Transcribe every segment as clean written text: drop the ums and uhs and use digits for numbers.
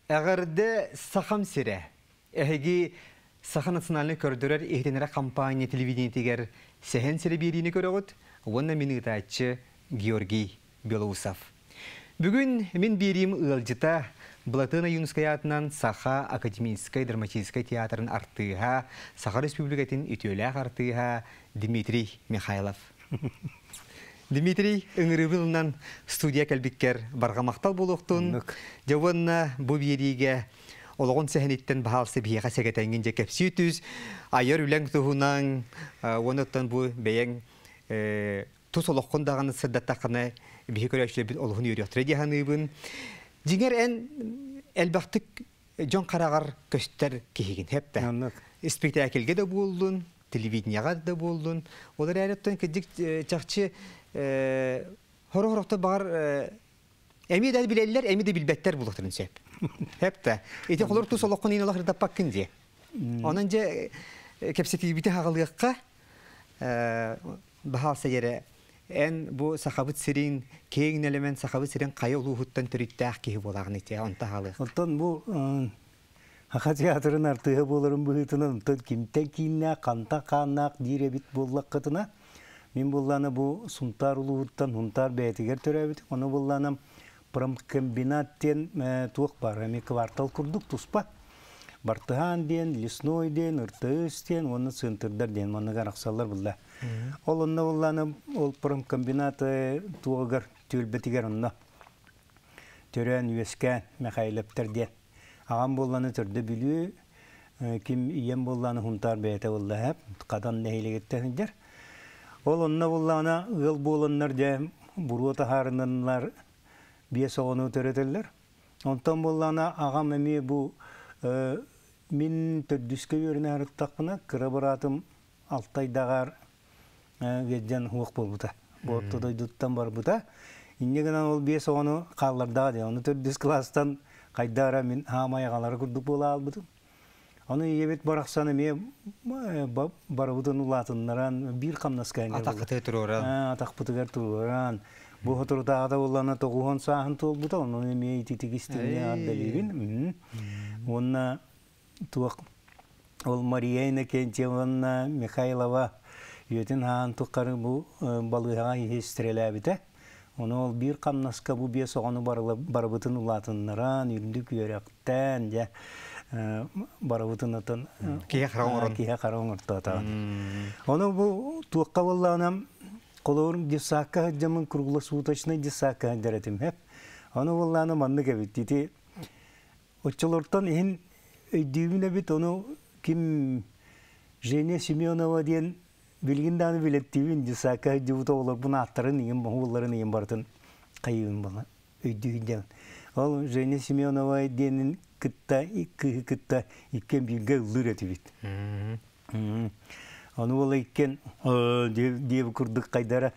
Әгәрдә сахам сире. Әһеги саха национальный көрдөрөр ихтенере компания телевидение тигер сәһен сире бирине көрөгөт. Онна минутачы Георгий Белоусов. Бүгін мен берим ылжыта Блатына Юнская атынан Саха Академической драматической театрын артыға, Саха Республикатын үтөләк артыға Дмитрий Михайлов. Дмитрий ыңырыбылынан студия кәлбіккер барға мақтал болуқтын. Жауанна бұл бериге олығын сәхінеттен бағалсы бейеға сәгетәнген жекепсі түз. Айыр үләң тұғынан оныттан бұл бәйен тұс олыққын дағаны сырдаттақыны бейі көрәшілі біл олығын үйректірі дегенібін. Жеңер ән әлбақтық жон қарағар көстер кейген хепті. Спектакелге де болдың, телевиденияға да болдың. Олар әріптен кәдік чақчы хоры-хорықты бағар әмі дәл білелілер, әмі де білбәттер болықтырын сөп. Хепті. Еті қолыр тұс олыққын ең олақыр даппақ кінде. Онан же кәпсеті біті ғағылыққа бағалса ері ән бұл сақабыт сирин, кейін әлемен сақабыт сирин қайы ұлуғыттан түріттәқ кейі болағын еті, онта ғалық. Онтан бұл Ақа театрын артыға болырын бұғытынан, онтан кемтен кейінне қанта қанақ дейребіт боллақ қытына. Мен болланы бұл сұнтар ұлуғыттан ұнтар бәйтігер төрәбіт. Оны болланым промкомбинаттен туық бар. Әме квартал күрдік тұспа. Бартыған ден, лесной ден, ұртығыз ден, оны центрдар ден, оны ғарақсалар бұлда. Ол онна болланы ол промкомбинаты туығығыр төлбетігер онна. Төрән өскен мәқайлептер ден. Ағам болланы түрді білі, кім иен болланы хүнтар бәйті болла әп, қадан нәйлегеттендер. Ол онна болланы ұғыл болынлар де бұру тахарынлар бие соғыны төретелер. Онтан болланы ағам әме бұл мен түрдіске өріне арыттақпына, кірі бұратым алтайдағар ведден ұқ бол бұта. Борты дойдуттан бар бұта. Иннегінен ол бие соғыны қаллардағы де, оны түрдіс кластан қайдара мен хамаяғалары күрдік бола албыдым. Оны ебет барақсаны мен барыбыдың ұлатынларан бір қамнаскайын. Атақпыты тұроран. Атақпытығар тұроран. Бұл тұртағада олана тоғуған сағын толбыда, оны мен ететігістігіне ардалерін. Онна туақ ол Марияйна Кентьевна Михайлова өтін haan тұққары бұл балыға естірелі әбіті. Оны ол бір қамнасқа бұл бес оғаны барыбытын ұлатынларан, үріндік өректен, барыбытын атын Кейе қарауын ұрттатаған. Оны бұл туаққа болағынам қолауырым десаққа жамын күргілі суыташына десаққа дәретім әп. Оны болағынам анны кәбіттейді. Отчылырттан ең өйдеймін әбіт, оны кім Женя Семенова дейін білгінданы білеттеймін, десаққа жүвіті олар бұны аттарын ең бұғыларын ең бартын қайуын бұны өйдеймін. Ол Женя Семенова дейінін күтті, ikкен білге ұлыр әті бет. Оны ола ikкен деп күрдік қайдара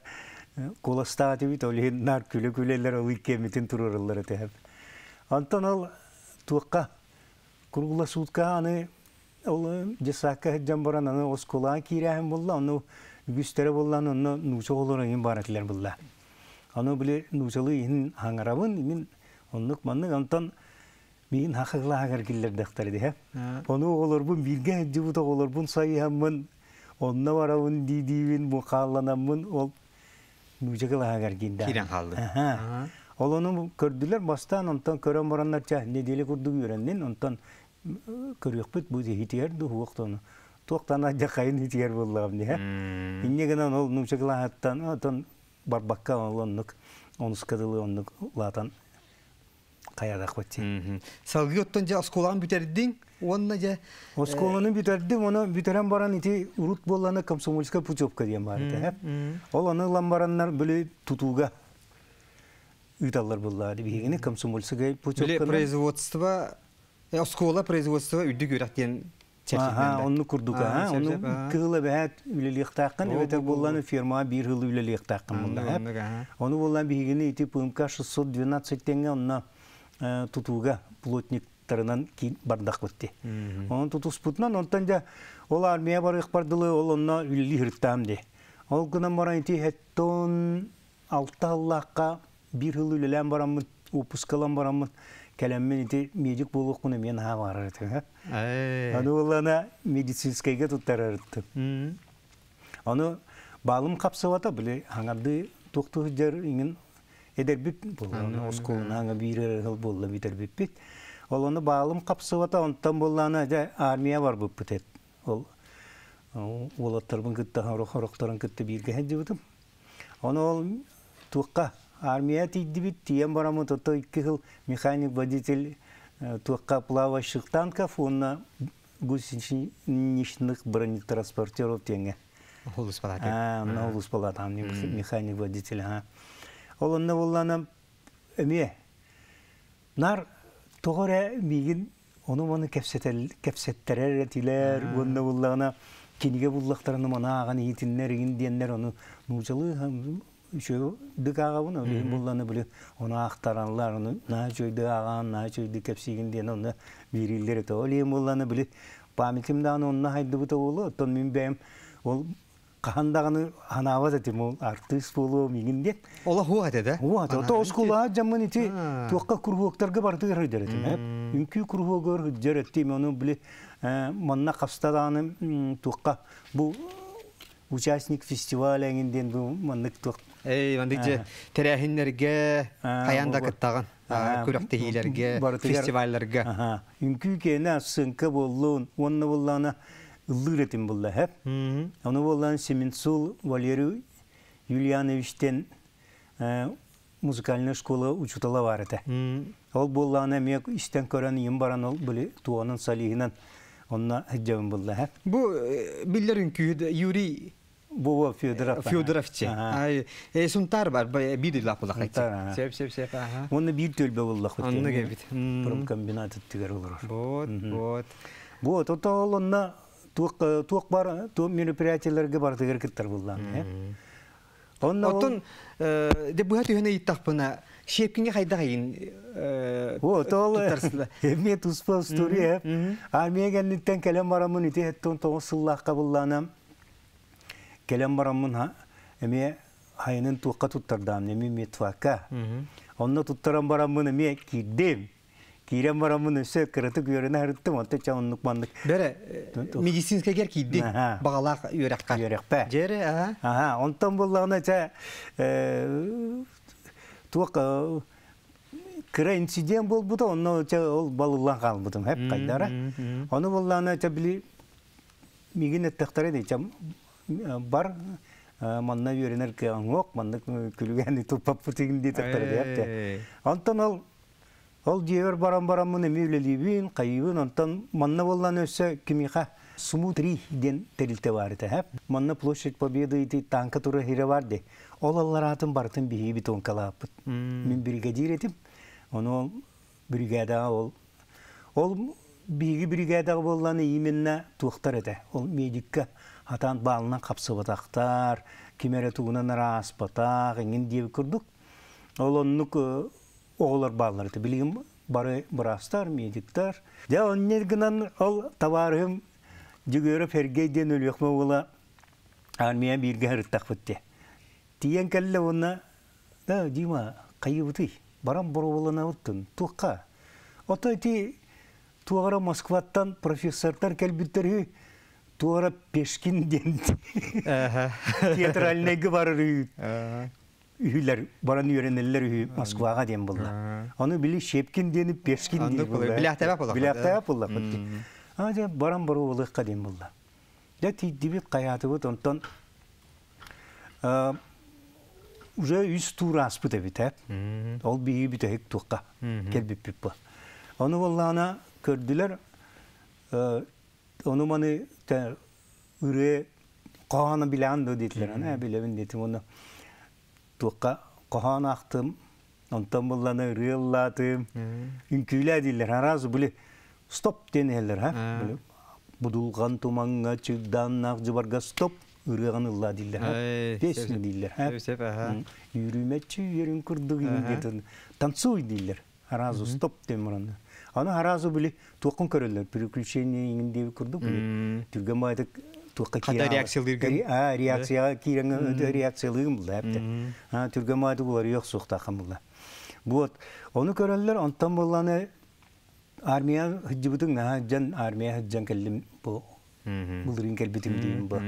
қоластаға әті бет, ол ең нар күлі-күлелер ол ikкен метін тұрырылар әті әп. Антон ол туаққа күргіла суытқа аны ол жесаққа жан баран аны осколаға кейрәхін болла, оны үгістері боллан, оны нұсы олар ең баратылар болла. Оны біле нұсылы ең аңырабын, ең онлық манның, антон мен хақығыла ағар келер дақтар еді. Оны олар бұн бірге жүбіті олар бұн сайыхамын, онына барабын дейдейбін, бұн қаланамын, ол нұсығыла ағар келді. Кейден қалды. Ол оны көрділер бастан, онтан көрен баранлар ча, неделі күрдігі өренден, онтан көрекпет бұды хитиерді хуақтаны. Туақтан ажа қайын хитиер болағым не. Иннегінен ол нұмшықла аттан, онтан барбаққа онлық, онысқадылы онлық латан қаядақ бәтсе. Салғы оттан жа осколағын бүтердің, онына жа... Осколағын бүтердім, оны бүтерен баран ити ұрут боланы комсомольска путевка дейін барды. Ол оны ламбаранлар білі тұтуға үйталар боллады. Бігені комсомольская путевка... Біле производство, оскола производство үдді көрәқтен чәкшетмәлі. Оны күрдіға. Оны кығылы бәт үлелектақын, өтер болланы фирма бір ғылы үлелектақын болла. Оны боллан бігені ити ПМК 612 теңге онына тұтуға плотниктарынан кейін бардақ бітті. Оны тұтус бұтынан, онтан жа ол армия бар иқпардылы, ол онына үлелі ғырттамды. Ол күнан баран ити әттон 6 Allah'a bir yıl üleyen baramın, opuskalın baramın, Кәлеммен ити медик болуқ күні мен аға барырды. Ай. Аны олана медицинскайға тұттарырды. Аны балым қапсавата біле, аңарды тоқты жар ingen edеrbip болғаны, осколын аңа бейрі ғыл болла бейдербіп бет. Ол оны балым қапсавата, онтан болланы армия бар бұп бітет. Ол олаттарбын күтті, хорықтарын күтті бейірге әді бұдым. Оны ол туққа армия тейді бит, тиен барамын тұтты 2 жыл механик водитель туққа плавающих танков, онына гусеничных бронетранспортеров теңе. Холус палаты. Холус палаты, механик водитель. Ол онына болланы өме. Нар тоғыра меген, оны оны кәпсеттерер әтилер, онына болланы кенеге бұллақтарыны мана аған етінлер, егінденлер, оны нұжылы Şu dıkağa bunu bullanı bile ona aktaranlar onu na çoydu ağan na çoydu kepsiğin diye onu birilleri de öyle bullanı bile pamitimden onunla haydi bu da olur ton min benim ol kahandağını hanava dedim ol artist bolu mingin diye Ola huwa dedi. Huwa to oskula jamman iti tuqqa kurhuqtarga bardı deretim hep ünkü kurhuqor deretim onu bile manna qafstadanım tuqqa bu участник фестивалеңинден бу мандык тук. Мандыкчы терәһиннәргә каянда кыттаган, күрәктәһиләргә, фестивальләргә. Үнкү кенә сынкы боллун, онны боллана ыллыретим булла хәп. Аны боллан Семенсул Валерий Юлиановичтен музыкальная школа учутала бар иде. Ол боллана мен истен көрән ем баран ол биле туанын салихинан онна һәҗәм булла хәп. Бу билләр үнкү Юрий Bu Fyodorowçı. Ay, suntar var, bir laf olacak. Sep. Onu bir tölbe olacak. Onu gibi. Prom kombinat ettiler olur. Вот. Bu total onunla tuğ var, tuğ meropриятиелерге барды керкеттер булдан. Ondan de bu hatı hene ittaqpına şepkinge hayda kayın. O tol me tuspal story. Armiye gelnikten kelem baramın iti hetton toğsıllah kabullanam. Kelem baramın ha eme hayının tuqqa tuttardan eme metfaka. Onna tuttaran baramın eme kirdem. Kirem baramın öse kırıtık yörene hırıttım onta çavunluk bandık. Bere medisinske ger kiddi. Bağlaq yörekka. Yörekpe. Jere aha. Ondan bollağına ça tuqqa kıra insiden bol bu da onna ça ol balıllan qalbıdım hep kaydara. Onu bollağına ça bili migin ettiqtare deycam bar manna yörener ki yok manna külügeni topap putigin diye taktar yaptı. Ondan ol diğer baramın emivleliğin kayıbın ondan manna bollan öse kimika Sumutri den terilte vardı hep. Manna Ploshchad Pobyeды iti tanka tura hire vardı. Olallar atın bartın bihi bir ton kalapıt. Min brigadir etim. Onu brigada ol bihi brigada bollanı iminne tuğtar ede. Ol medikka hatan balına kapsıbataktar, kimere tuğunan raspatak, engin diye kurduk. Ol onluk oğlar bağlardı. Bilgim barı brastar, mediktar. Ya onnerginan ol tavarım Jügörü fergeyden ölüyokma ola armiya birge hırıttak bitti. Tiyen kelle ona da dima kayıbıtı. Baran boru olana uttun. Tuğka. Ota iti tuğara Moskvattan profesörler kelbitleri tuğara peşkin den teatralnegi barır. Ühüler, baran yöreneller Moskvaga den bulda. Onu bili şepkin denip peşkin den bulda. Bilahtaya bulda. Aja baran boru olaq qadim bulda. Ya dibit qayatı bu ondan уже 100 tur aspıda biter. Ol bir biter hek tuqa. Kelbip bu. Onu vallana gördüler. Onu manı te üre qana bilan dediler. Ne bilevin dedim onu. Tuqa qana aqtım. Ondan vallana riyalladım. Ünküyle diller. Haraz bile stop denirler ha. Budulgan tumanga çıdan naqcıbarga stop ürüğün Allah diller ha. Pesni diller ha. Yürümetçi yerin kurduğu gibi tansuy diller. Harazu stop demiran. Ana harazu bile tuğun körüller. Priключение indi kurduk. Türgemaydık tuğka kira. Hatta reaksiya kiren reaksiyalığım buldu hep de. Türgemaydık var yok soğukta kamılla. Вот. Onu körələr ondan bollanı armiya hıcıbıdın jan armiya hıccan kellim bu. Bulurun kelbitim diyeyim bu.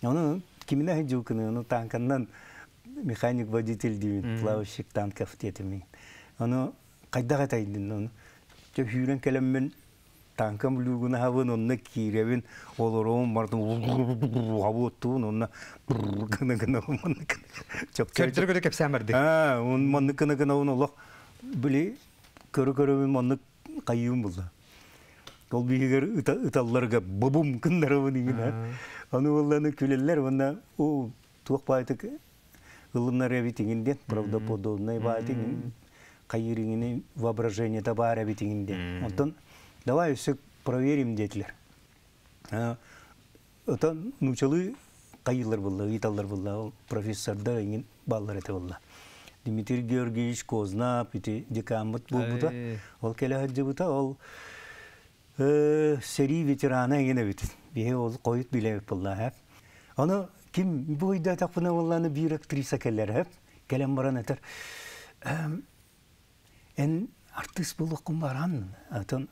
Onu kimine hıcıbıkını onu tankandan mekanik водитель diyeyim. Плавщик танков diyeyim. Onu kayda kataydın onu. Çok hüren kelemmen tankam luguna havın onunla kirevin olurum martın havuttuğun onunla gına gına çok Körtür göre kepsen verdi. Ha, on manlık gına gına onu Allah böyle körü körü bir manlık kayyum buldu. Ol bir yer ıtallarga babum kındarı yine. Onu vallahi küleller ona o tuğ paytık ılımlar evitiğinden pravda podolnay baytığın kayırığını воображение табар evitiğinden. Ondan давай все проверим dediler. Ota nuçalı kayılar buldu, itallar buldu. Profesörler ingin ballar ete buldu. Dimitri Georgievich Koznap iti dekamat buldu. Ol kele hacı buta ol seri veterana yine bitti. Bir ol koyut bile buldu hep. Onu kim bu iddia takpına vallahi bir aktrisa keller hep. Kelem baran eter. En artist bulukum baran. Atan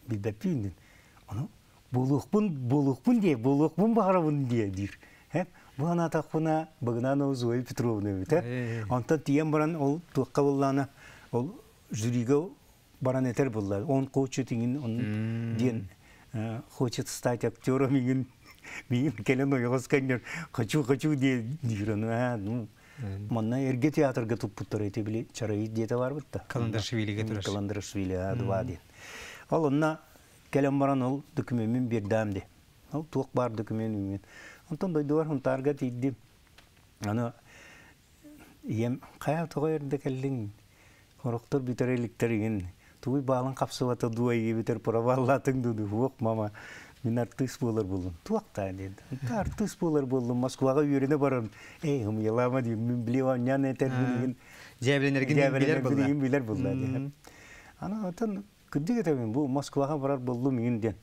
bilbepindin. Onu bulukbun diye, bulukbun bağırabın diye dir. Hep bu ana takpına Bogdanov Zoya Petrovna biter. Ondan diyen baran ol tuğka bullana ol jüriga baran eter bullar. On koçu tingin on diyen хочет стать актером мигин келен ойгосканер хочу diye dir onu. Ну Манна эрге театрга туппуттар эти били чарай диете бар бутта. Каландаршвили гетураш. Каландаршвили адва ди. Ал онна келем баран ол документин бердамди. Ал тук бар документин. Онтон дойдуар хунтарга тидди. Аны ем кая тоерде келдин. Хороктор битереликтерин. Туй балан капсыбата дуай битер проваллатың дуду. Ок мама мен артист болар болдым. Туакта dedi. Артист болар болдым. Москвага үйрене барам. Хым ялама дейм. Мен билем нян этер билген. Жебленерген билер болду. Ана отан күдү кетем. Бу Москвага барар болдум инден.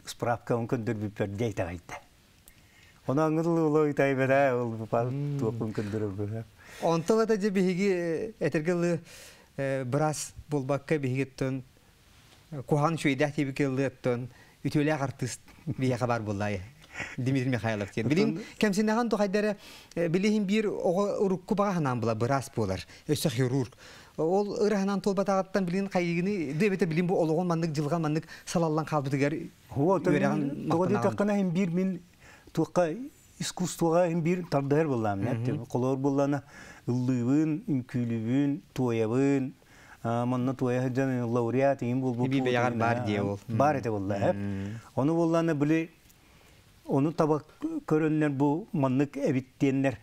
Справка онкөндөр бипер дейт айтты. Она аңгылы улой тайбада ол бупал туакын көндөрөр. Онтога да жебиги этергелы брас болбакка бигеттен Кухан шуйдах тибикеллеттен ütüle artist bir haber bulayı. Dimitri Mikhailov diye. Bilin kemsinnagan toqaydara bilihim bir urukku bağanan bula bras bolar. Ösü xirurg. Ol ırahanan tolbatağattan bilin qayygını debete bilin bu oloğun mandık jılgan mandık salallan kalbıdıgar. Huwa toqadi taqana hem bir min toqa iskustoga hem bir tabdar bulam. Nepti qolor bulana ıllıvın, imkülüvün, toyavın Manna tuaya hıcan laureat in bul bir beyagar bar diye ol. Bar ete vallahi hep. Onu vallahi bile onu tabak körönler bu manlık evittiyenler.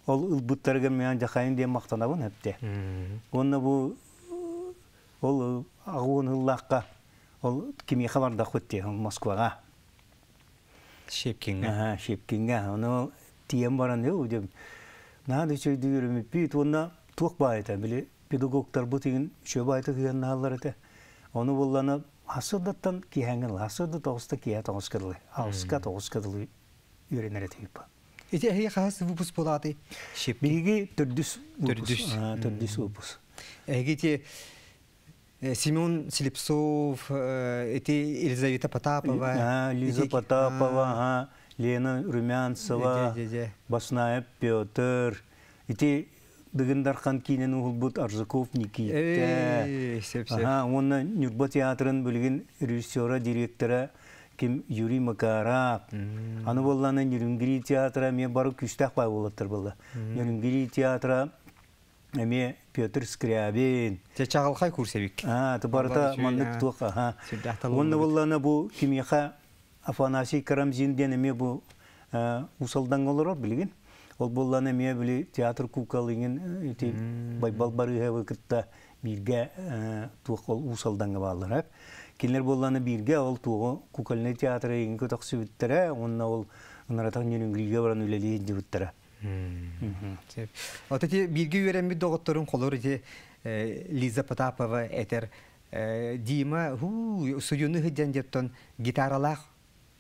Ol ılbıtlarga meyan jakayın diye maqtanabın hepte. Onu bu ol ağun hıllaqqa ol kimi xabarda xötti Moskvaga. Şepkinga. Aha, Şepkinga. Onu tiyem baran diyor diyorum. Nada şey diyorum. Bir ona tuq bayta bile pedagoglar bu tigin şöbe ayta kiyen nahallar ete. Onu bullana hasıdattan kihengel, hasıdat oğusta kiye toğuskadılı. Ağuska toğuskadılı öğrenir ete yipa. Ece heye khas vupus polati. Bilgi tördüs vupus. Ege Simon Slipsov, eti Elizaveta Potapova. Liza Potapova, Lena Rumyantsova, Basnaev Pyotr. Eti Дыгындархан кинен улбут Арзаков Никита. Онна Нюрба театрын бөлген режиссера, директора ким Юрий Макаров. Аны болланы Нюрнгери театра мен бары күштақ бай болаттыр болды. Нюрнгери театра мен Петр Скрябин. Чағалқай курсевик. Тыбарда мандық туқа. Онна болланы бұл кимеха Афанасий Карамзинден мен бұл усалдан олар білген. Ол болланы мен біле театр кукалыңын ити байбал бары хавыкытта бирге туқ ол усалданға балар. Келер болланы бирге ол туғы кукалны театры еңі көтақсы бүттірі, онына ол ұнаратақ нөрінгілге баран өлелі енді бүттірі. Отети бирге үйерен бір доғыттырын қолыр ете Лиза Потапова әтер Дима студионы хыджан жеттон гитаралақ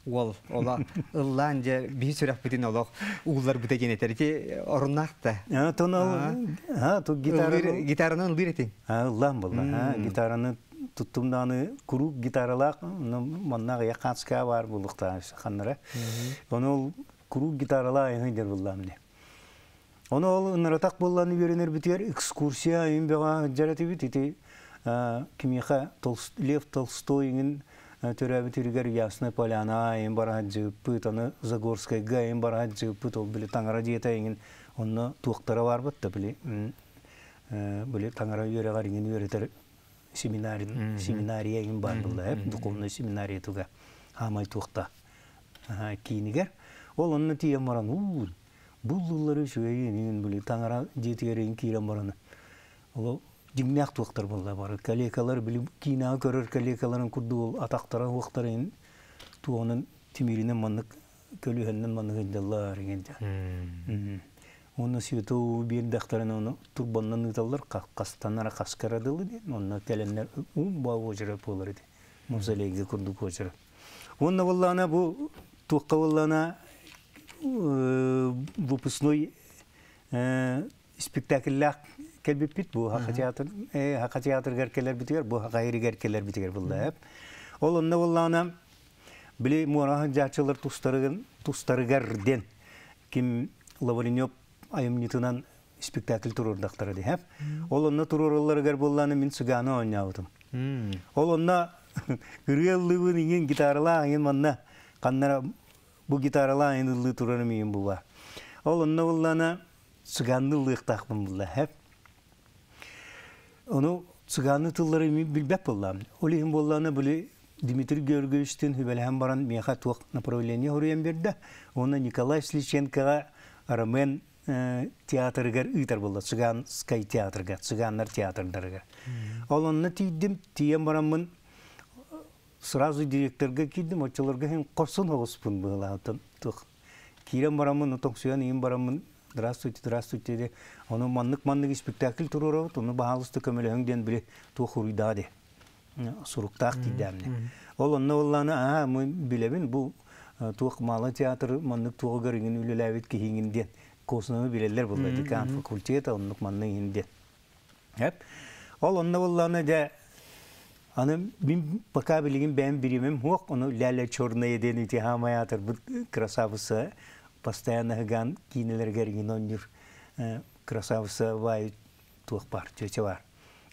Ол, ола, ылланжа, бейі сүрәк бітін олақ, уғылар бұта генетерді орыннақты. Гитараның ұлбир етің? Ұллан болды. Гитараны тұттымданы күрік гитаралақ, маннағы яқанска бар бұлықта қаннары. Оны ол күрік гитаралақ айнайдер бұлламын. Оны ол ұнаратақ болғаны беренер бітер, экскурсия айынбеға жараты бітеті. Кимеха Лев Толстойның төрәбі түрігер Ясны Поляна айын бара жыппыт, оны Загорскай айын бара жыппыт, ол білі таңыра диета айын, оны туақтары бар бұтты білі таңыра өре ғарыңын өретер семинария айын бар бұлда, дұқылны семинария тұға хамай туақта кейінігер. Ол оны тиен баран, бұл ұллары шөйін білі таңыра диетігерін кейрен бараны. Ол Дигнақ туақтар болда бар. Коллегалар біліп, кейінағы көрір коллегаларын күрді ол атақтара уақтарын туғының темерінен манық, көлігінен манық еділар егенде. Оны сүйету бердақтарын оны турбаннан ұталар, қастанара қасқарадылы дейін. Оны кәленлер бау өжіріп болар еді. Музалейге күрді көжіріп. Оны боллана бұл туаққа боллана выпускной спектакльлақ келбеппит бу хака театр геркелер битер бу гайри геркелер битер булда. Ол онда боллана били муара жачылар тустарыгарден ким Лавренёв айымнитынан спектакль турурдактары ди. Ол онда турурларыгар боллана мен сыганы ойнабытым. Ол онда реаллыбын иген гитарала иген манна каннара бу гитарала инылы турары мен була. Ол онда боллана сыганны лыктакпын булда. Onu çıganı tılları bilbep bollam. Olihim bollana böyle Dmitri Georgievичтен hübelhem baran meha tuaq направление horyan berdi. Ona Nikolay Slichenko'ga Armen teatrıgar ıtar bolda. Çıgan Sky teatrıga, çıganlar teatrlarıga. Olonna tiydim, tiyen baramın сразу директорга кидdim, очаларга hem qorsun hoğuspun bolla. Tuq. Kiren baramın otoksuyan iyim baramın Здравствуйте, де. Оны маннык спектакль туруру, оны бағалысты көмелігіңден біле туқуридаде. Суруктақ дейдемне. Ол онна олланы, мен білебін, бұл туқ малы театры маннык туғы көріңін үліләвет кейінгінден. Косынығы білелер бұл, декан факультеті, оннык манныгінден. Ол онна олланы да, мен пока білігін бән біремем, оны ләлі чорна еден үте хамаятыр, бұл красавысы, постоянно ган кинелер герген оннур красавцы вай тух бар чече бар.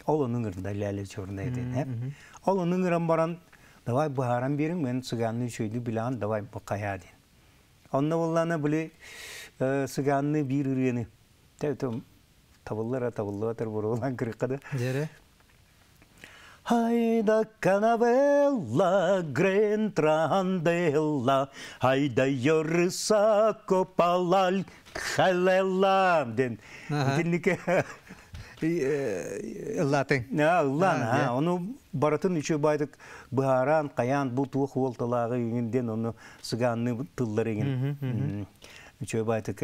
Ол оның ырында ләле чорна еден. Ол оның ыран баран давай бахаран берің мен сыганны шөйді білан давай бақая ден. Онна болланы біле сыганны бір үрені. Табыллар атыр бұрылан кіріққады. Дере? Hayda canavella, gran trandella, hayda yorsa kopalal halella. Den dinlike. Ыллатын. Ыллан, onu baratın üçü baydık baharan, kayan, bu tuğ oltalağı yinden onu sıganlı tılları yin. Üçü baydık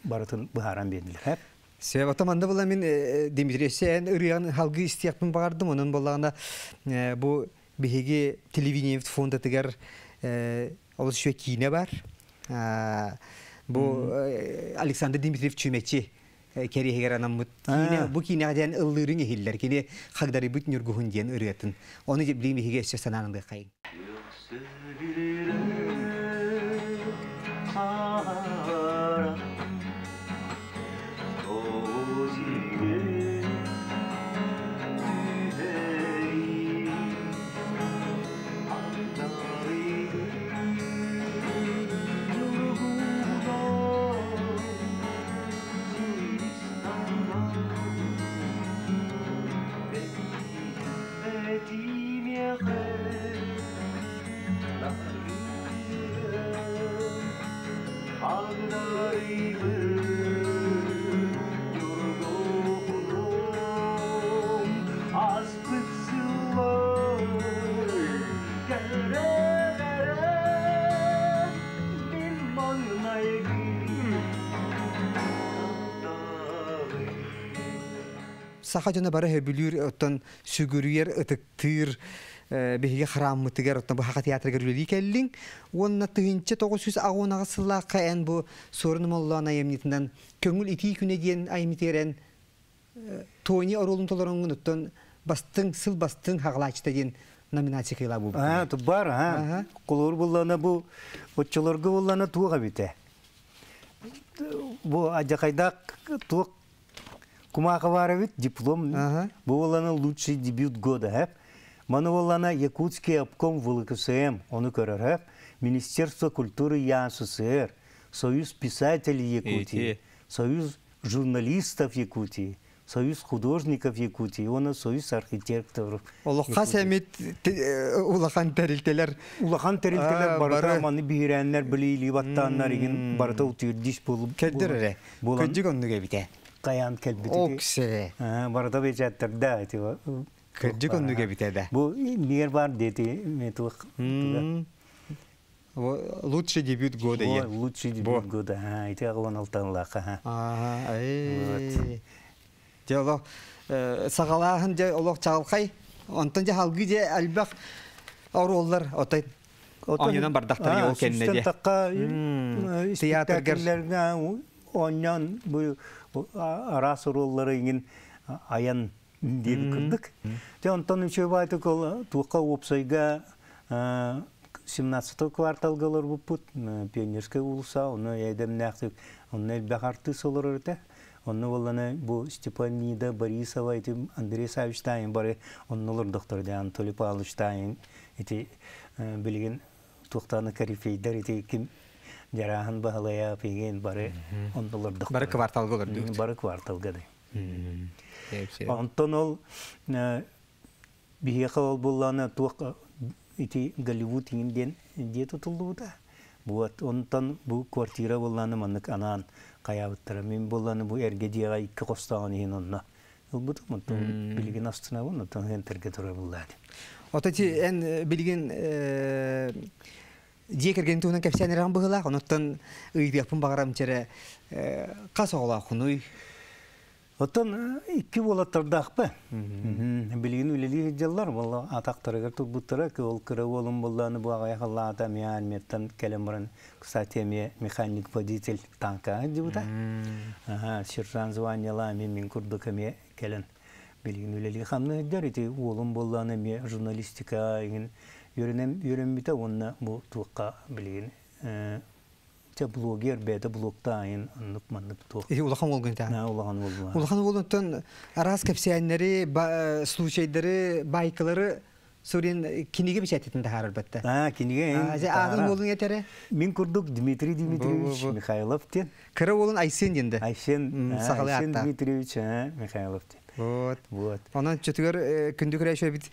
baratın baharan bendiler. Hep. Sebab otomanda bolla men Dimitriy sen ырыган халгы истияппын бардым. Onun bollaganda bu bihigi televiziya fonda tegar олыс шө кине бар. Bu Alexander Dimitriyev çümekçi kerihegер анаммыт кине. Bu кине ден ыллырың ehiller. Кине хагдары бут нургуһун ден ырыгатын. Оны билим бихиге сөз сананыңды кайын. Сахажана бары хөбүлүр оттан сүгүрүер ытыктыр беге храммытыгар отна бу хака театрга рүлели келлин онна тыгынча 900 агонага сыллакка эн бу сорун моллана эмнитинен көңүл ити күнө диен аймитерен тони оролун толоруңун оттон бастың сыл бастың хаглачта диен номинация кыла бу. Бар, Кулур буллана бу отчолорго буллана туга бите. Бу ажакайдак тук кумака бары бит диплом. Бу буллана лучший дебют года, Маны буллана Якутский обком ВЛКСМ, оны көрөр, Министерство культуры ЯССР, Союз писателей Якутии, Союз журналистов Якутии, Союз художников Якутии, оны Союз архитекторов. Улахан сәмет улахан тәрилтелер. Улахан тәрилтелер барыта маны бирәннәр билейли баттаннар еген барыта утырдиш булып. Кәддер. Көҗүк онныга бите. Каян кәлбите. Оксе. Барыта бечәттәрдә тиба. Көҗүк онныга бите дә. Бу нигер бар дети метук. Лучший дебют года. Лучший дебют года. Ите агылан алтанлака. Дело сагалаһын же олох чагылкай онтон же халгы же албак ороллар отай оннан бардактар жол кенне же театргерлерге оннан бу арас ороллары ingen аян дип кырдык. Же онтон үчө байтык ол тука опсайга 17 кварталгалар бупут пионерская улуса оны эдемнактык оны бахарты солорорда. Онны болланы бу Степанида Борисова ити Андрей Савичтайын бары оннолар докторды Анатолий Павловичтайын ити билген туктаны карифейдер ити ким жарахан бахалая пеген бары оннолар доктор. Бары кварталга олар. Бары кварталга да. Онтон ол бихеха ол болланы тук ити Голливуд инден де тутулду да. Вот онтон бу квартира болланы маннык анан каябыттыра мен болланы бу эргедига 2 костаган ин онна. Ул бут мынтын билген астына бу нотон энтерге тура буллады. Отати эн билген декерген туна капсянеран быгыла, онтон ыйдыпын багарам чере касола хунуй. Отон 2 болаттардакпы. Билген үлели жыллар болла атактарыгар тубуттара ки ол кыра болун болланы бу агайхаллата миян меттен келембран кстати механик водитель танка дибута. Сержант званияла мен курдукаме келен. Билген үлели хамны дәрите олун болланы ме журналистика ген йөренбите онна бу туакка билген блогер бәді блогтайын нукманып тук. Улахан болгон та. Улахан болгон. Улахан болгон арас кепсәннәре, случайлары, байкалары Сурин киниге бичәтетен дә албатта. Киниге. Адын болун етере. Мин курдук Дмитрий Дмитриевич Михайлов тен. Кыра болун Айсен денде. Айсен Дмитриевич Михайлов тен. Вот. Анан чөтүгөр күндүкөрө шөй бит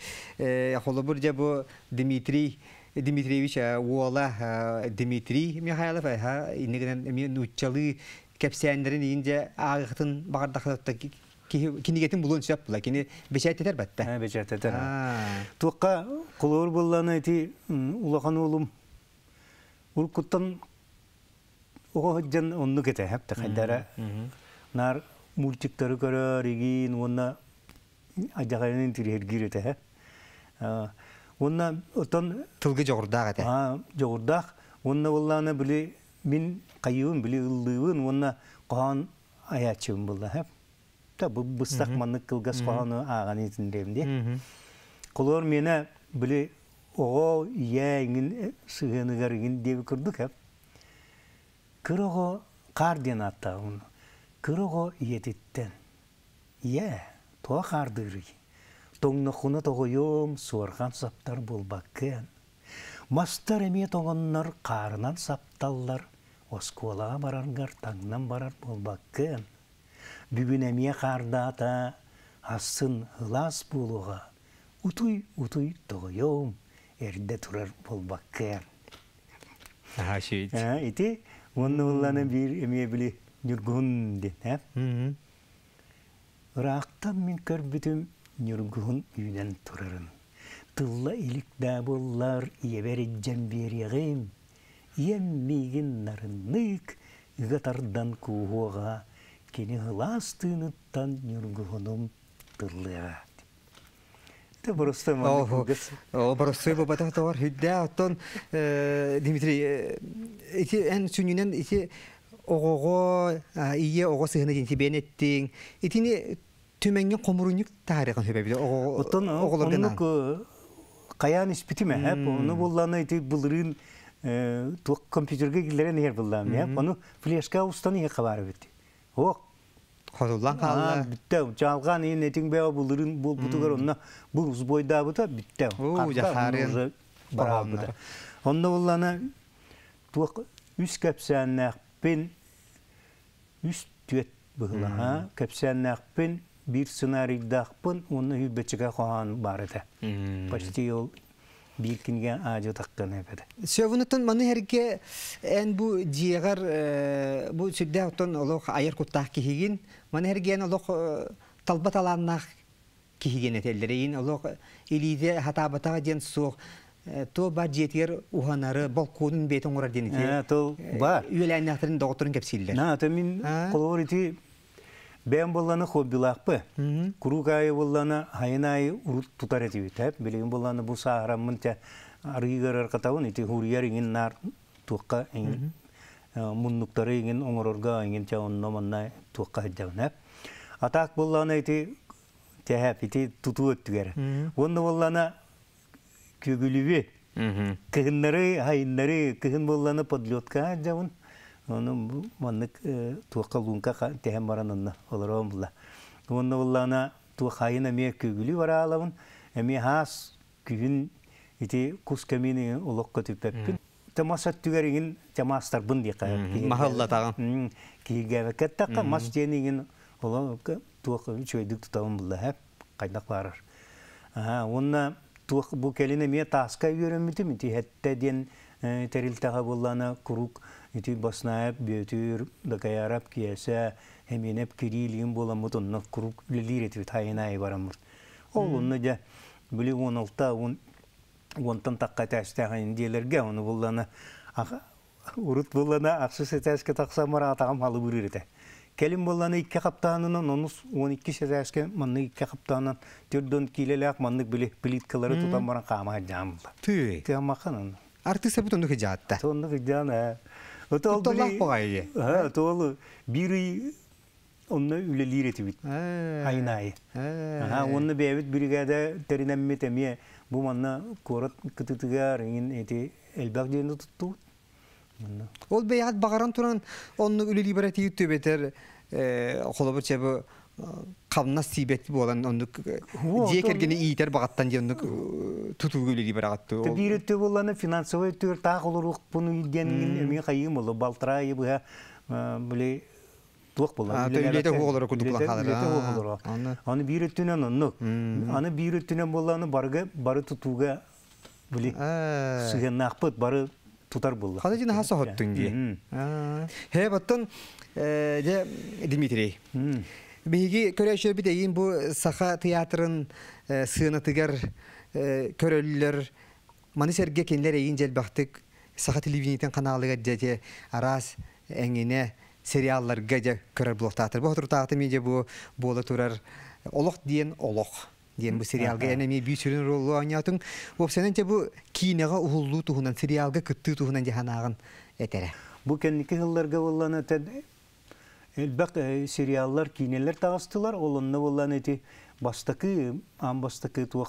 холобур же бу Дмитрий Дмитриевич Уола Дмитрий Михайлов инеген мен уччалы кепсәннәрен инде агытын багардакта кинигетин булун сөп була кини бечәтетер батта. Бечәтетер. Туакка кулур булланы ити улахан улум. Ул куттан огоҗан онны кете хәпте хәдәре. Нар мультиктары көрөр игин онна ажагайнын тирер гирете. Онна отон тылгы жогурдак ата. Жогурдак. Онна булланы биле мин кайын биле ыллыбын онна кан аячым булла хәп. Та бу быстак манны кылгас каны аган итиндемде. Колор менә биле ого яңин сыгыныгыргын дип күрдүк хәп. Кырого координата ун. Кырого етиттен. То кардыры. Тоңнохуна тогойом суарган саптар булбаккен. Мастар эме тоңоннар карынан сапталлар. Осколага бараргар таңнан барар булбаккен. Бүгүн эме кардата асын ылас булуга. Утуй тогойом эрде турар булбаккен. Шийт. Ити оннуулланы бир эме биле Нюргун деп. Рактан мин көрбүтүм Нюргун үйнен турарын. Тылла иликдә буллар еберҗән берегем. Еммигин нарыннык гатардан куга кини гластыныттан Нюргунум тыллыга. Просто О, барысы бабата товар хүддә оттон Дмитрий ити эн сүнүнен ити огого ие ого сыгына дин тибен еттиң. Итини түмәнгә комурунюк тарихын хөбәбиде оттон оголордан каян испитиме хәп оны булланы ити булрын тук компьютерге килдерен yer буллам я оны флешка устаны хабар бит. Ок Хозуллан калды. Битте жалган нетиң бе булрын бул бутугар онна бул узбойда бута битте. О, жахарын барабыда. Онда булланы тук үс капсаннак пен үс төт була капсаннак bir ssenariydaaqpın onu hübbetçiga qoğan бар еді. Почти ол bir kinge ağacı taqqan epede. Sövünütün manı herge en bu diğer bu südde otun oluq ayır kuttaq kihigin manı herge en oluq talbat alanaq kihigin etellereyin oluq ilide hatabata den soğ to budjetiyer uhanarı balkonun beton uğrar denite. To var. Üyeleneklerin doktorun kepsiller. Na tamin koloriti ben bollanı hobbilaqpı. Kurukayı bollanı hayınayı urut tutar etibit hep. Bileyim bollanı bu saharamın te arıgarar katavun iti huriyar ingin nar tuqqa ingin munnukları ingin oңорорга ingin te onno manna tuqqa hajjavun hep. Atak bollanı iti te hep iti tutu öttüger. Onu bollanı kögülüvi. Kıhınları hayınları kıhın bollanı podlyotka hajjavun. Onu manlık tuğka lunka tehem varanınla olur olmalı. Onu oğlana tuğkayın emiye kögülü var ağlavın. Emiye has kühün iti kus kemini olokka tüpepkin. Temasat tügerinin temastar bın diye kayıp. Mahalla tağın. Ki geveket takka mas jenigin olokka tuğka çöydük tutavın bulla hep kaynak varar. Onunla tuğka bu kelin emiye taska yörümütü mü? Hette den teriltağa bullana kuruk iti basnayıp büyütür da kayarap kiyese hemen hep kiriliğin bulamut onunla kuruk lilir etivit hayınayı varamur. Oğlunla da böyle 16-10 takka testağın diyelerge onu bullana urut bullana aksus eteske taksamara atağım halı burir ete. Kelim bullana 2 kaptanının onus 12 seteske manlı 2 kaptanın 4 kilelak manlık bile plitkaları tutan bana kama hacam bulla. Tüy. Tüyamakan onu. Artık sebut onu hıcatta. Tonlu hıcan ha. Tutulak boğayı. Ha, tolu biri onunla ülelir etibit. Aynayı. Onunla beyabit brigada terinemmet emiye bu manna korat kıtıtıgar ingin eti elbaq jeni tuttu. Ol beyat bagaran turan onu üleli barati YouTube beter kolabır çabı kabna sibet bolan onu jekergeni iter bagattan jeni tutugu üleli baragattu. Tebirette bolanı finansoy tür taq oluruk bunu idengin emi kayım olu baltrayı bu böyle tuq bolan. Ülete hoğolur kudukla kalır. Ülete hoğolur. Onu birettinen onu. Onu birettinen bolanı barı tutuga böyle sıgen naqpıt barı tutar buldu. Hadi jine hasa hottun diye. He battan de Dimitri. Bigi köreşör bir deyin bu Saha Tiyatrın sığınatıgar körölüler Maniserge kendiler eğincel baktık Saha Televizyon'dan kanalıga dece aras engine seriallar gece körel bloktatır. Bu oturtahtı mece bu bola turar olok diyen olok. Diyen bu serialga enemi bir sürün rolü oynatın. Bu senence bu kinega uhullu tuhunan serialga kıttığı tuhunan cehanağın etere. Bu kendiki yıllarga olanı elbak seriallar kineler tağıstılar. Olanı olanı eti bastaki tuğ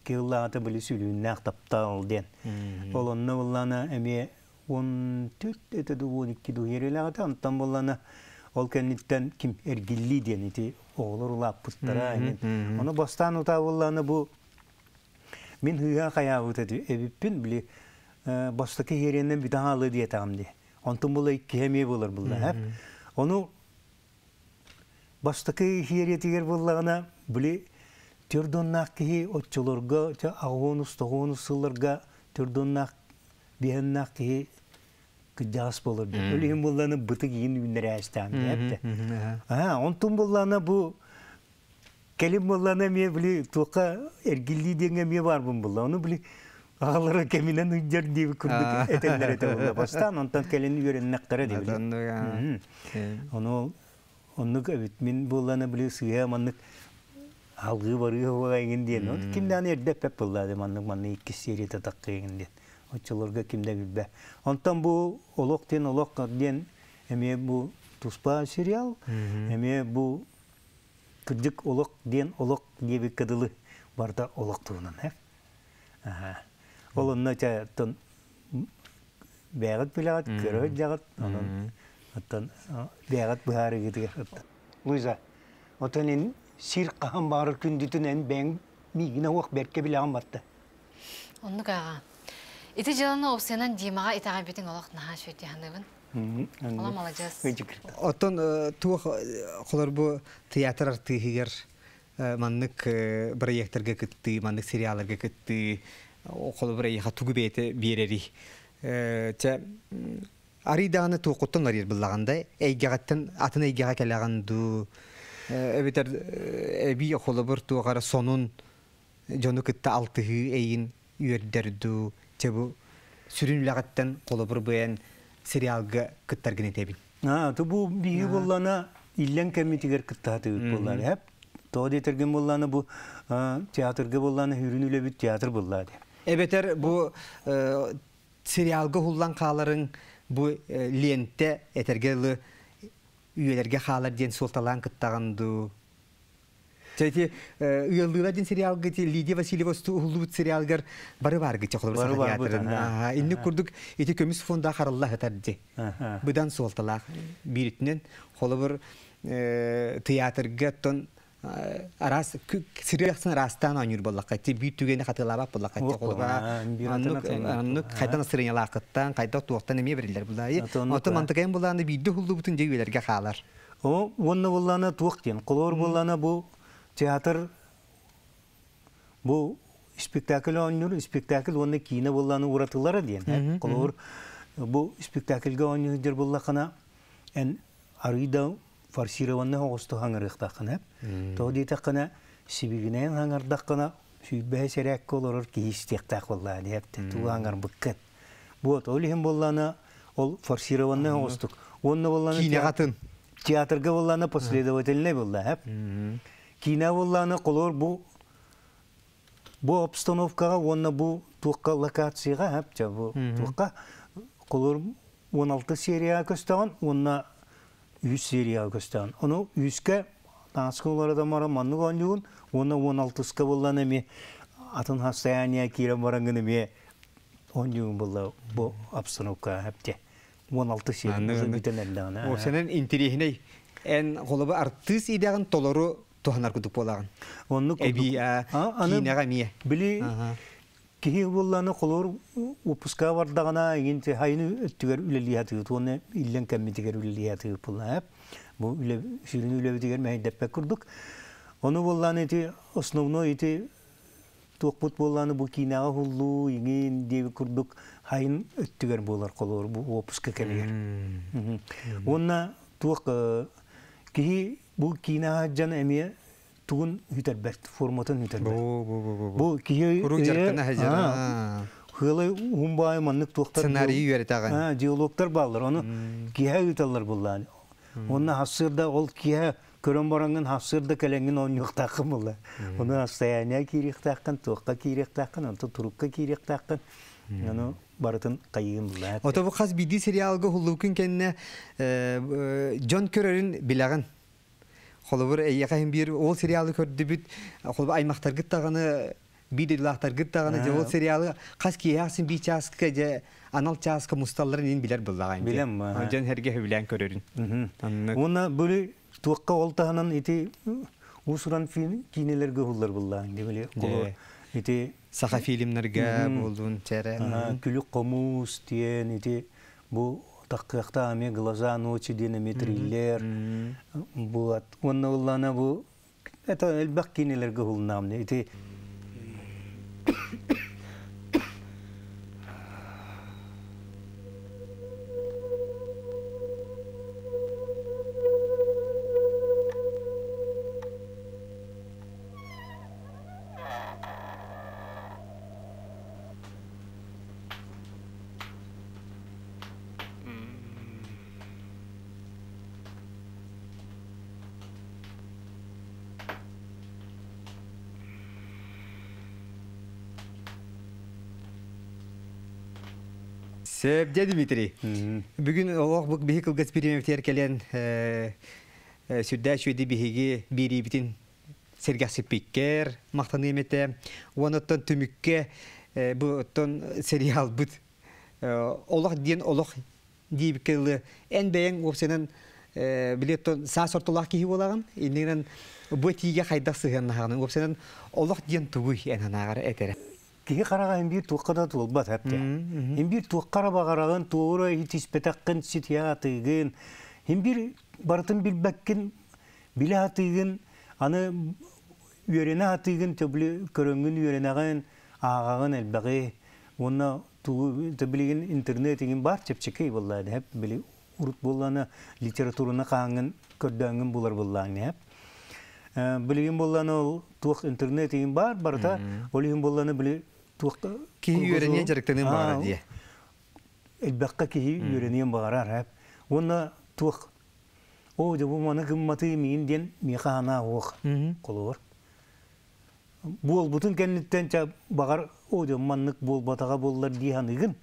yıllarda böyle sülüğün nağtapta ol den. Olanı olanı emiye 14 etedi 12 duhiyeri lağıda. Antam olanı ol kenditten kim ergilli diyen eti oğulur ulap pıstara. Onu bastan uta olanı bu min hıya kayağı dedi. Evipin bile bastaki yerinden bir daha alı diye tam diye. Antam ola iki hemiye bulur bulda hep. Onu bastaki yeriyetiger bullağına bile türdonnak ki otçularga, ağonus sıllarga türdonnak bihennak ki kıcağız bulur. Öyleyim bullağına bıtık yiyin ünlere açtağım diye hep de. Ontum bullağına bu kelim bullağına miye bile tuqa ergilli diye miye var bu bullağına. Onu bile ağalara keminen hüccar diye kurduk etenler ete bullağına. Bastan ondan kelini görenneklere de bile. Onu evet min bullağına bile sığıya manlık алгы барыгы хуагайын диен. Кимден эрдеп пеп булды манны 2 серия татаккайын диен. Очолорга кимде билбе. Онтан бу олок диен эме бу туспа сериал, эме бу кырдык олок диеби кыдылы барда олок туунан, Олонна тон бәгат билагат, көрөт жагат, онон оттан бәгат бары гидер. Луиза, отонин сир кахан бары күндүтүнен бәң мигине ок берке билаган батты. Онну кага. Ити жыланы опсенан димага итага битин олок наха шөйти ханыбын. Олам алажас. Оттон туох холор бу театр артыгер маннык проекттерге кытты, маннык сериалларга кытты, холор бирейха тугу бете берери. Те ариданы туокуттан арир буллагандай, эйгагаттан атын эйгага келаганду. Эбитер эби холор туогара сонун жону кытта алтыгы эйин үйөрдөрдү. Тебу сүрүнүлөгөттөн колобур бен сериалга кыттаргын этебин. Бу биги боллана иллен кемитигер кыттаты боллар хеп. Тоди терген боллана бу театрга боллана хүрүнүлө бит театр боллады. Эбетер бу сериалга хуллан каларын бу ленте этергелы үйелерге халар ден солталан кыттаганду. Чайти уялдыладин сериалга Лидия Васильева хуллубут сериалгар бары баргы чакылыр театрын. Инни курдук ити көмүс фонда харалла хатарди. Будан солталак биритнен холобур театрга тон арас сериалсын растан анюр боллакка ти бит түгени хатылабак боллакка холоба анны кайдан сырыялакыттан кайда туактан эме берилер булай. Ото мантыгын буланы бидди хуллубутун жегелерге халар. Онны буланы туактен колор буланы бу театр бу спектакль ойнор, спектакль онны кино буланы уратылары диен. Колор бу спектакльга ойнойдер буллакана эн арыйда фарсированны хосто хаңырыктакына. Тоди такына сибигинен хаңырдакына сүйбе серек колор кийистектак булла деп ту хаңыр быккет. Бу олихим булланы ол фарсированны хосто. Онны булланы киногатын театрга булланы последовательный булла хеп. Кино булланы колор бу обстановкага, онна бу туакка локацияга хеп, бу туакка колор 16 серия көстөгөн, онна 100 серия көстөгөн. Ону 100ке таңсколарда мара манны гонжугун, онна 16ска булланы эме атын состояние кире барангын эме онжугун булла бу обстановка хепте. 16 серия битен элдана. О сенен интерехине эн голоба артист идеген толору туханар кутуп болаган. Онну кинага мие. Били кихи булланы колор упуска бардагана игинте хайны өттүгөр үлелиятыгы тоны иллен кеммитигер үлелиятыгы булла. Бу үле сүрүнү үлебитигер мәйдеппе курдук. Ону булланы ити основной ити токпут булланы бу кинага хуллу игин деп курдук хайын өттүгөр болар колор бу опуска кемигер. Онна тук кихи бу кинага жана эме тугун хүтербет форматын хүтербет. Бу кихи куружаркана хажара. Хылы умбай маннык токтар. Сценарий үйрөтөгөн. Диалогтар балдар. Ону кихи ütалар буллар. Онна хасырда ол кихи көрөн баранган хасырда келеңин онюктакын булла. Ону состояние киректакын, токка киректакын, онто турукка киректакын. Ону барытын кайын булла. Ото бу хас биди сериалга хуллукун кенне Джон Көрөрүн билаган. Холобур эйяхын бир ол сериалы көрдү бит. Холобур аймактар гыттаганы бидилахтар гыттаганы же ол сериалы кас киясын би часка же анал часка мусталларын ин билер буллаган. Билем. Жон херге билен көрөрүн. Уна бөлү туакка олтаганан ити усуран фильм кинелерге хуллар буллаган дебеле. Ити саха фильмлерге болдун чере. Күлүк комус диен ити бу таккакта аме глаза ночи дине триллер. Бу онна уллана бу это элбак кинелерге хулнамне ити Сөп, де Дмитрий. Бүгін олақ бұқ бігі қылғыз перемектер келен сүрдә шөйді бігі бері бітін сергәсіп беккер, мақтаны еметі. Оныттан түмікке бұттан сериал бұд. Олақ дейін олақ дейбіккелі ән бәйін опсенен білеттен саа сортылақ кейі болағын. Еннен бұ тиге қайдақ сығын нағының. Опсенен олақ дейін түгій ән анағары әтері. Кеге қараға ембір туыққада туылбат әпті. Ембір туыққара бағарағын, туғыры етіспетаққын, сетия атығын. Ембір барытын білбәккін, білі атығын, аны үйрене атығын, төбілі көріңгін үйренағын, ағағын әлбәғі. Оны төбілеген интернетігін бар чепчекей боллады. Әп білі ұрт болланы литературына қаңын, көрдәңін болар болланы. Білеген болланы туық интернетігін бар, барыта, олеген болланы білі Кейі үйренен жарықтанын бағара дие. Әлбәққа кейі үйренен бағарар. Оны туық. О, бұл маны кімматы мейін ден меқа ана оқ қолуыр. Бұл бұтын кәнеттен бағар, о, маннық бол батаға болылар дейханығын.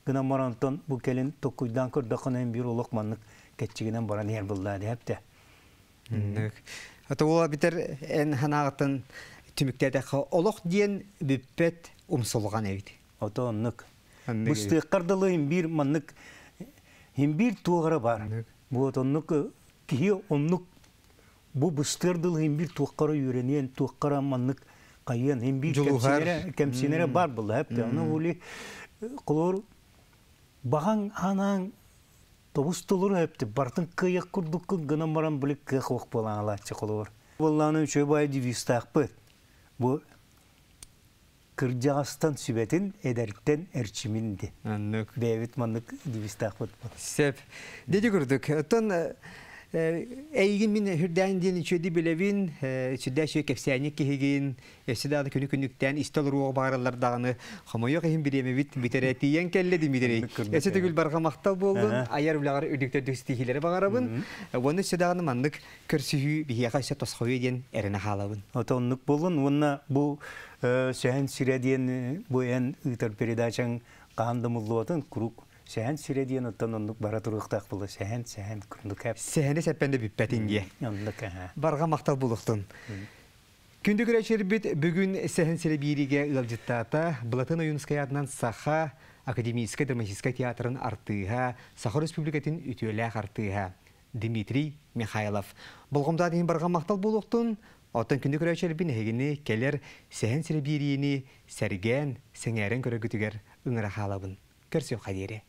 Гына марантон бұл кәлін тоққойдан көрдіқын ән бір олық маннық кәтчігінен баран ер боллады әпті. Ата ола бітер ән ханағытын түміктәдіқі олық дейін бүппет умсолған әйді. Ото оннық. Бұстыққардылы бір маннық бір туғара бар. Бұл оннық кейі оннық бұл бұстыққардылы бір туғара үйренен, туғара маннық қайын, бір кәмсенері бар бұл әпті. Оны олі құлыр бағаң анаң тобыс толыр әпті. Бартын қиық күрдікі ғына маран білік қиық оқ болан алатшы құлыр. Бұлланы үші бай девистақ бұд. Бұл кыржағастан сүбетін әдәріктен әрчімінді. Бәйбет маннық девистақ бұд. Сәп. Деді күрдік. Оттан әйгін мен хүрдәйін дейін үшеді білевін, сүрдә шөй кәпсәйіне кегін, әсідағы күні-күніктен істол руғы бағаралардағыны қамайық ең біреме біт бітерәтейен кәлледі мидерей. Әсі түгіл барға мақтал болдың, аяр үлағары үрдіктер стихилері бағарабын. Оны сүрдағыны маннық көрсігі бігеға үсі тосқауы еден әріні қалабын. Ота оннық болын, оны бұл сөйін сүреден бұл ән ұйтар передачаң қағанды мұлды отын күрік. Сәһән сиредиен оттан оннук бара туруктак булды. Сәһән күндүк хәп. Сәһәне сәппәнде бүппәтинге. Оннук Барга мактал булыктын. Күндүк рәчер бит бүгүн сәһән сиребириге ылжыттата Блатын Уюнскаятынан Саха Академический драматический театрын артыга, Саха Республикатын үтүөләк артыга Дмитрий Михайлов. Болгомда дейин барга мактал булыктын. Оттан күндүк рәчер бин хегини келер сәһән сиребириени сәрген, сәңәрен көрөгүтүгер ыңыра халабын. Көрсө кадере.